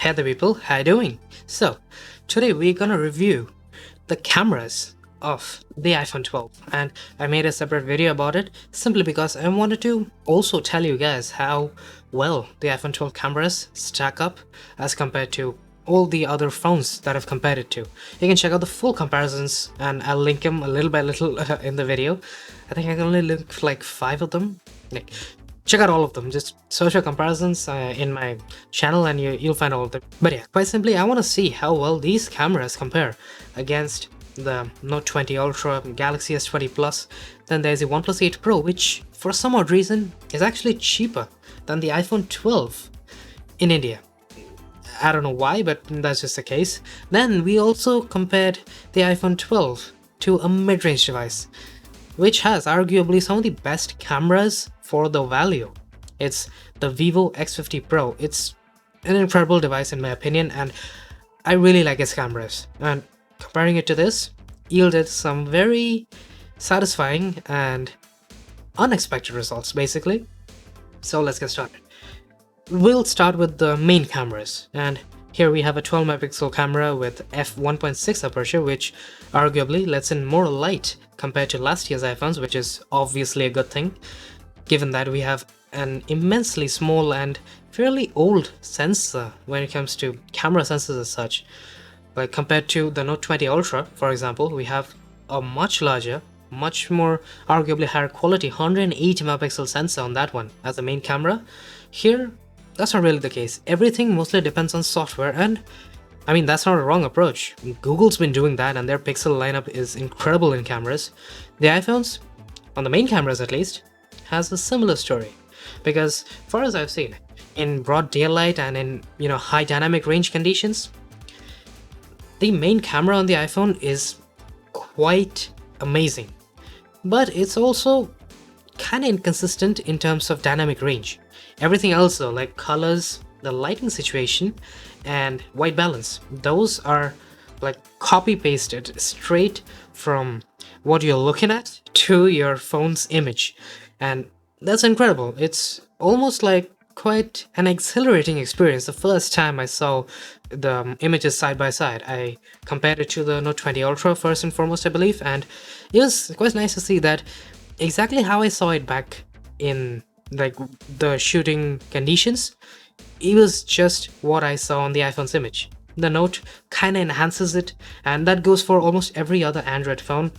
Hey there people, how you doing? So, today we're gonna review the cameras of the iPhone 12, and I made a separate video about it simply because I wanted to also tell you guys how well the iPhone 12 cameras stack up as compared to all the other phones that I've compared it to. You can check out the full comparisons and I'll link them a little by little in the video. I think I can only link like 5 of them. Like, check out all of them, just search for comparisons in my channel and you'll find all of them. But yeah, quite simply, I want to see how well these cameras compare against the Note 20 Ultra, Galaxy S20 Plus. Then there's the OnePlus 8 Pro, which for some odd reason is actually cheaper than the iPhone 12 in India. I don't know why, but that's just the case. Then we also compared the iPhone 12 to a mid-range device, which has arguably some of the best cameras for the value. It's the Vivo X50 Pro. It's an incredible device in my opinion, and I really like its cameras. And comparing it to this yielded some very satisfying and unexpected results, basically. So let's get started. We'll start with the main cameras, and here we have a 12 megapixel camera with f1.6 aperture, which arguably lets in more light compared to last year's iPhones, which is obviously a good thing, given that we have an immensely small and fairly old sensor when it comes to camera sensors as such. Like compared to the Note 20 Ultra, for example, we have a much larger, much more arguably higher quality 180 megapixel sensor on that one as the main camera. Here, that's not really the case. Everything mostly depends on software, and I mean, that's not a wrong approach. Google's been doing that and their pixel lineup is incredible in cameras. The iPhones, on the main cameras at least, has a similar story. Because, far as I've seen, in broad daylight and in, high dynamic range conditions, the main camera on the iPhone is quite amazing. But it's also kinda inconsistent in terms of dynamic range. Everything else though, like colors, the lighting situation, and white balance, those are like copy pasted straight from what you're looking at to your phone's image, and that's incredible. It's almost like quite an exhilarating experience. The first time I saw the images side by side, I compared it to the Note 20 Ultra first and foremost, I believe, and it was quite nice to see that exactly how I saw it back in like the shooting conditions. It was just what I saw on the iPhone's image. The Note kinda enhances it, and that goes for almost every other Android phone.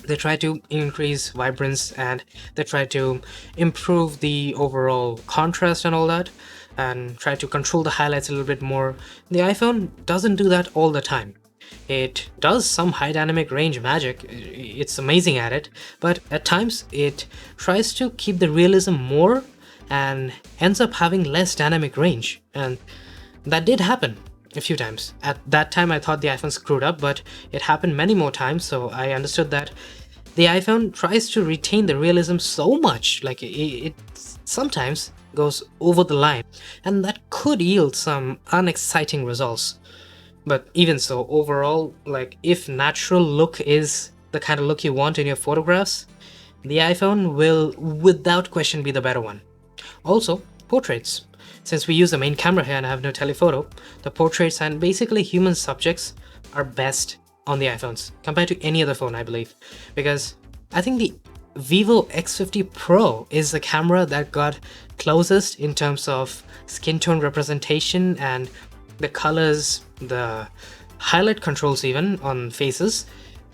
They try to increase vibrance and they try to improve the overall contrast and all that, and try to control the highlights a little bit more. The iPhone doesn't do that all the time. It does some high dynamic range magic, it's amazing at it, but at times it tries to keep the realism more and ends up having less dynamic range, and that did happen a few times. At that time I thought the iPhone screwed up, but it happened many more times, so I understood that the iPhone tries to retain the realism so much, like it sometimes goes over the line, and that could yield some unexciting results. But even so, overall, like if natural look is the kind of look you want in your photographs, the iPhone will without question be the better one. Also, portraits. Since we use the main camera here and I have no telephoto, the portraits and basically human subjects are best on the iPhones compared to any other phone, I believe. Because I think the Vivo X50 Pro is the camera that got closest in terms of skin tone representation and the colors, the highlight controls even on faces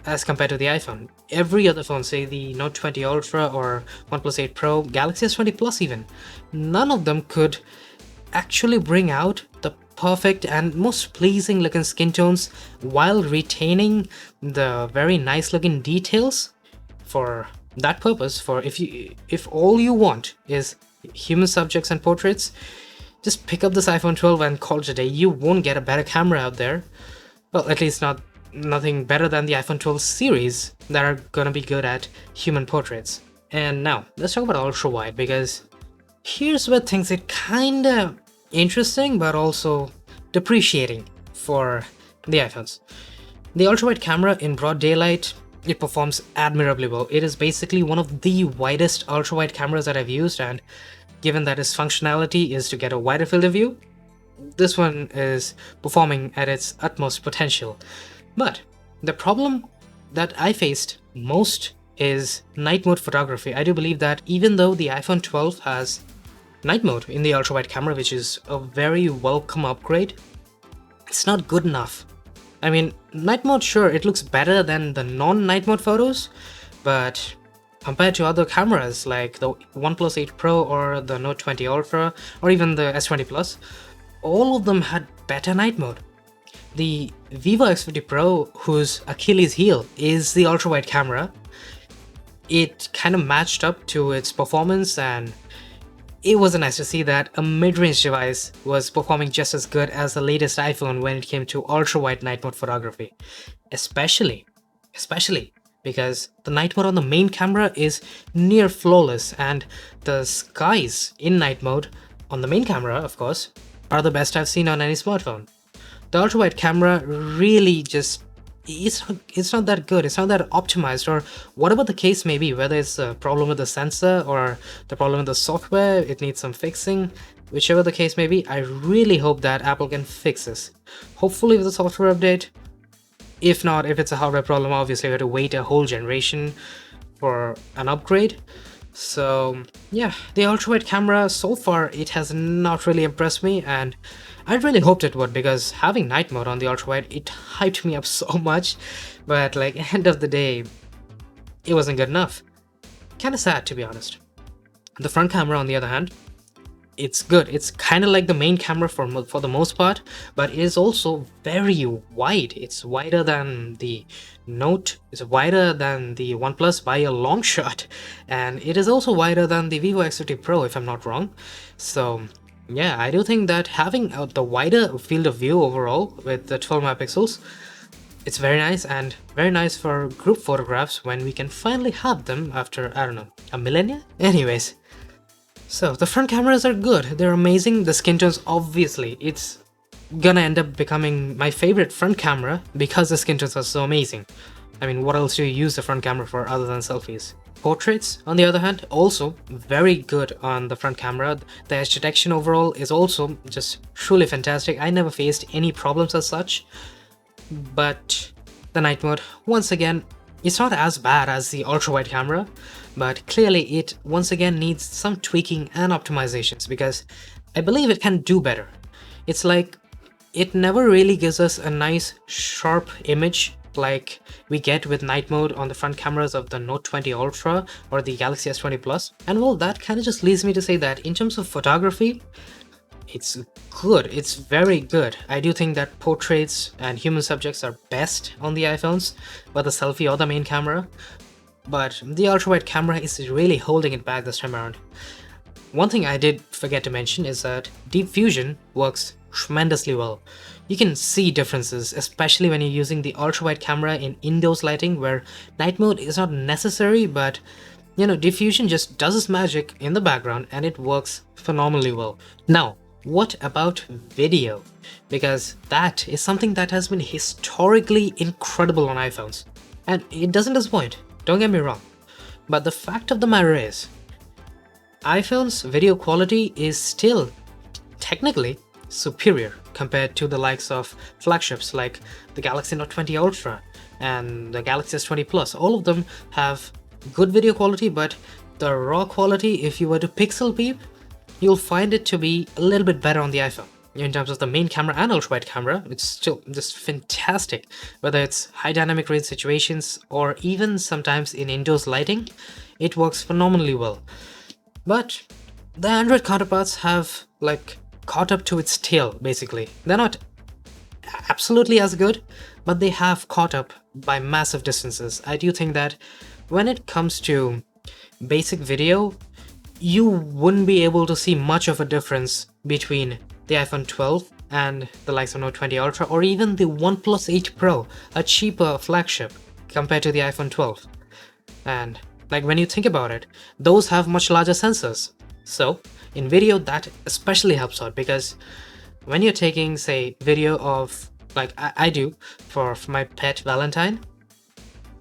as compared to the iPhone. Every other phone, say the Note 20 Ultra or OnePlus 8 Pro, Galaxy S20 Plus even, none of them could actually bring out the perfect and most pleasing looking skin tones while retaining the very nice looking details. For that purpose, for if all you want is human subjects and portraits, just pick up this iPhone 12 and call it a day. You won't get a better camera out there. Well, at least nothing better than the iPhone 12 series that are gonna be good at human portraits. And now, let's talk about ultra wide, because here's where things get kinda interesting but also depreciating for the iPhones. The ultra wide camera in broad daylight, it performs admirably well. It is basically one of the widest ultra wide cameras that I've used, and given that its functionality is to get a wider field of view, this one is performing at its utmost potential. But the problem that I faced most is night mode photography. I do believe that even though the iPhone 12 has night mode in the ultra wide camera, which is a very welcome upgrade, it's not good enough. I mean, night mode, sure, it looks better than the non-night mode photos, but compared to other cameras like the OnePlus 8 Pro or the Note 20 Ultra or even the S20 Plus, all of them had better night mode. The Vivo X50 Pro, whose Achilles heel is the ultra wide camera, it kind of matched up to its performance, and it was nice to see that a mid-range device was performing just as good as the latest iPhone when it came to ultra-wide night mode photography. Especially because the night mode on the main camera is near flawless, and the skies in night mode on the main camera, of course, are the best I've seen on any smartphone. The ultra-wide camera really just it's not that good, it's not that optimized, or whatever the case may be, whether it's a problem with the sensor or the problem with the software, it needs some fixing, whichever the case may be. I really hope that Apple can fix this, hopefully with a software update. If not, if it's a hardware problem, obviously we have to wait a whole generation for an upgrade. So yeah, the ultra-wide camera so far, it has not really impressed me, and I really hoped it would, because having night mode on the ultra-wide, it hyped me up so much, but like end of the day, it wasn't good enough. Kinda sad, to be honest. The front camera, on the other hand, it's good. It's kind of like the main camera for the most part, but it is also very wide. It's wider than the Note, it's wider than the OnePlus by a long shot, and it is also wider than the Vivo X50 Pro, if I'm not wrong. So yeah, I do think that having the wider field of view overall with the 12 megapixels, it's very nice, and very nice for group photographs when we can finally have them after, I don't know, a millennia? Anyways, so the front cameras are good, they're amazing. The skin tones, obviously, it's gonna end up becoming my favorite front camera because the skin tones are so amazing. I mean, what else do you use the front camera for other than selfies? Portraits, on the other hand, also very good on the front camera. The edge detection overall is also just truly fantastic. I never faced any problems as such. But the night mode, once again, it's not as bad as the ultra-wide camera, but clearly it once again needs some tweaking and optimizations, because I believe it can do better. It's like it never really gives us a nice sharp image like we get with night mode on the front cameras of the Note 20 Ultra or the Galaxy S20 Plus. And well, that kind of just leads me to say that in terms of photography, it's good, it's very good. I do think that portraits and human subjects are best on the iPhones, whether selfie or the main camera, but the ultra-wide camera is really holding it back this time around. One thing I did forget to mention is that Deep Fusion works tremendously well. You can see differences, especially when you're using the ultra-wide camera in indoors lighting where night mode is not necessary, but you know, Deep Fusion just does its magic in the background and it works phenomenally well. Now, what about video? Because that is something that has been historically incredible on iPhones. And it doesn't disappoint, don't get me wrong. But the fact of the matter is, iPhone's video quality is still technically superior compared to the likes of flagships like the Galaxy Note 20 Ultra and the Galaxy S20 Plus. All of them have good video quality, but the raw quality, if you were to pixel peep, you'll find it to be a little bit better on the iPhone. In terms of the main camera and ultra-wide camera, it's still just fantastic. Whether it's high dynamic range situations or even sometimes in indoors lighting, it works phenomenally well. But the Android counterparts have like caught up to its tail, basically. They're not absolutely as good, but they have caught up by massive distances. I do think that when it comes to basic video, you wouldn't be able to see much of a difference between the iPhone 12 and the likes of Note 20 Ultra, or even the OnePlus 8 Pro, a cheaper flagship compared to the iPhone 12. And like when you think about it, those have much larger sensors. So in video, that especially helps out, because when you're taking, say, video of, like I do for my pet Valentine,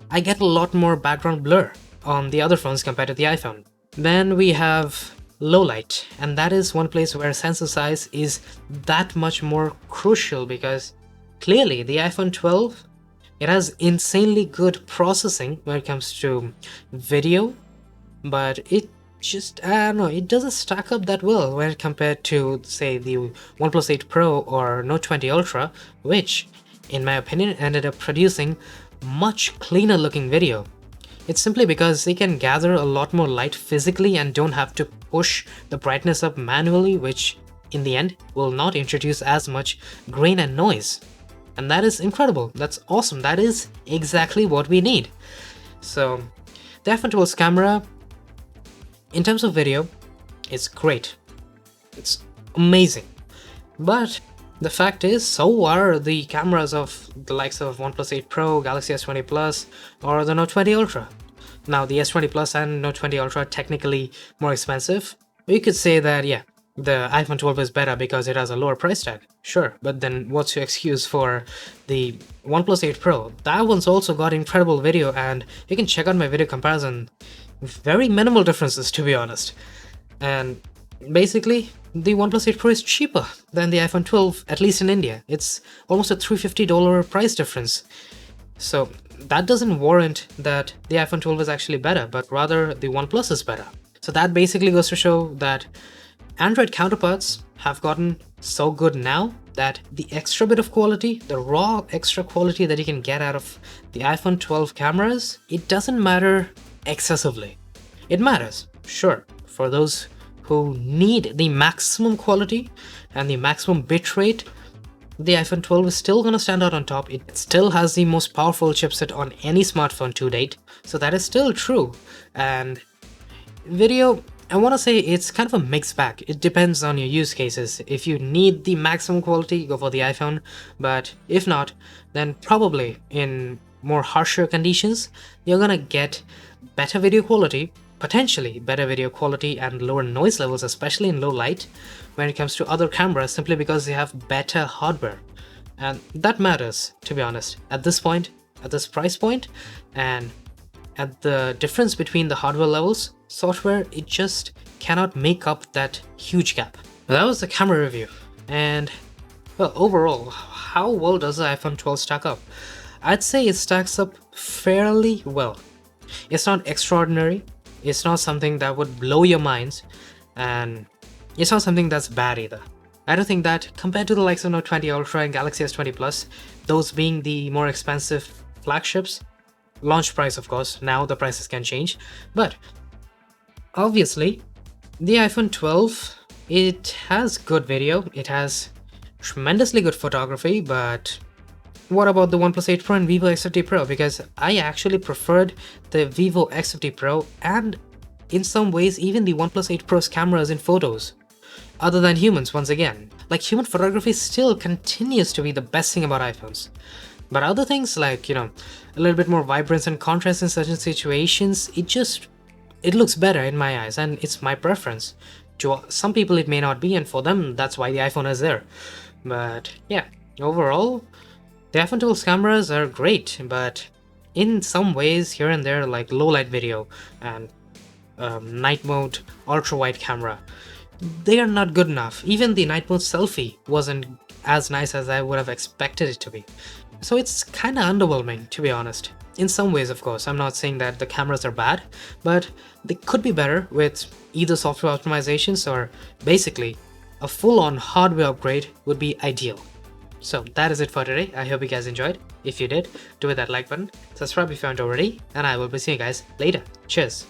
I get a lot more background blur on the other phones compared to the iPhone. Then we have low light, and that is one place where sensor size is that much more crucial, because clearly the iPhone 12, it has insanely good processing when it comes to video, but it just, I don't know, it doesn't stack up that well when compared to, say, the OnePlus 8 Pro or Note 20 Ultra, which, in my opinion, ended up producing much cleaner looking video. It's simply because they can gather a lot more light physically and don't have to push the brightness up manually, which in the end will not introduce as much grain and noise. And that is incredible. That's awesome. That is exactly what we need. So the iPhone 12's camera, in terms of video, it's great. It's amazing. But the fact is, so are the cameras of the likes of OnePlus 8 Pro, Galaxy S20 Plus, or the Note 20 Ultra. Now, the S20 Plus and Note 20 Ultra are technically more expensive. You could say that, yeah, the iPhone 12 is better because it has a lower price tag. Sure, but then what's your excuse for the OnePlus 8 Pro? That one's also got incredible video, and you can check out my video comparison. Very minimal differences, to be honest. And basically, the OnePlus 8 Pro is cheaper than the iPhone 12, at least in India. It's almost a $350 price difference. So that doesn't warrant that the iPhone 12 is actually better, but rather the OnePlus is better. So that basically goes to show that Android counterparts have gotten so good now that the extra bit of quality, the raw extra quality that you can get out of the iPhone 12 cameras, it doesn't matter excessively. It matters, sure, for those who need the maximum quality and the maximum bitrate. The iPhone 12 is still gonna stand out on top. It still has the most powerful chipset on any smartphone to date, so that is still true. And video, I want to say it's kind of a mixed bag. It depends on your use cases. If you need the maximum quality, go for the iPhone, but if not, then probably in more harsher conditions, you're gonna get better video quality, potentially better video quality and lower noise levels, especially in low light, when it comes to other cameras, simply because they have better hardware. And that matters, to be honest, at this point, at this price point, and at the difference between the hardware levels, software, it just cannot make up that huge gap. That was the camera review. And well, overall, how well does the iPhone 12 stack up? I'd say it stacks up fairly well. It's not extraordinary, it's not something that would blow your minds, and it's not something that's bad either. I don't think that, compared to the likes of Note 20 Ultra and Galaxy S20 Plus, those being the more expensive flagships, launch price of course, now the prices can change, but obviously the iPhone 12, it has good video, it has tremendously good photography, but what about the OnePlus 8 Pro and Vivo X50 Pro? Because I actually preferred the Vivo X50 Pro and in some ways even the OnePlus 8 Pro's cameras in photos. Other than humans, once again. Like, human photography still continues to be the best thing about iPhones. But other things like, you know, a little bit more vibrance and contrast in certain situations, it looks better in my eyes, and it's my preference. To some people it may not be, and for them that's why the iPhone is there. But yeah, overall, the iPhone 12's cameras are great, but in some ways here and there, like low light video and night mode ultra wide camera, they are not good enough. Even the night mode selfie wasn't as nice as I would have expected it to be. So it's kind of underwhelming, to be honest. In some ways, of course, I'm not saying that the cameras are bad, but they could be better with either software optimizations or basically a full-on hardware upgrade would be ideal. So that is it for today. I hope you guys enjoyed. If you did, do hit that like button, subscribe if you haven't already, and I will be seeing you guys later. Cheers!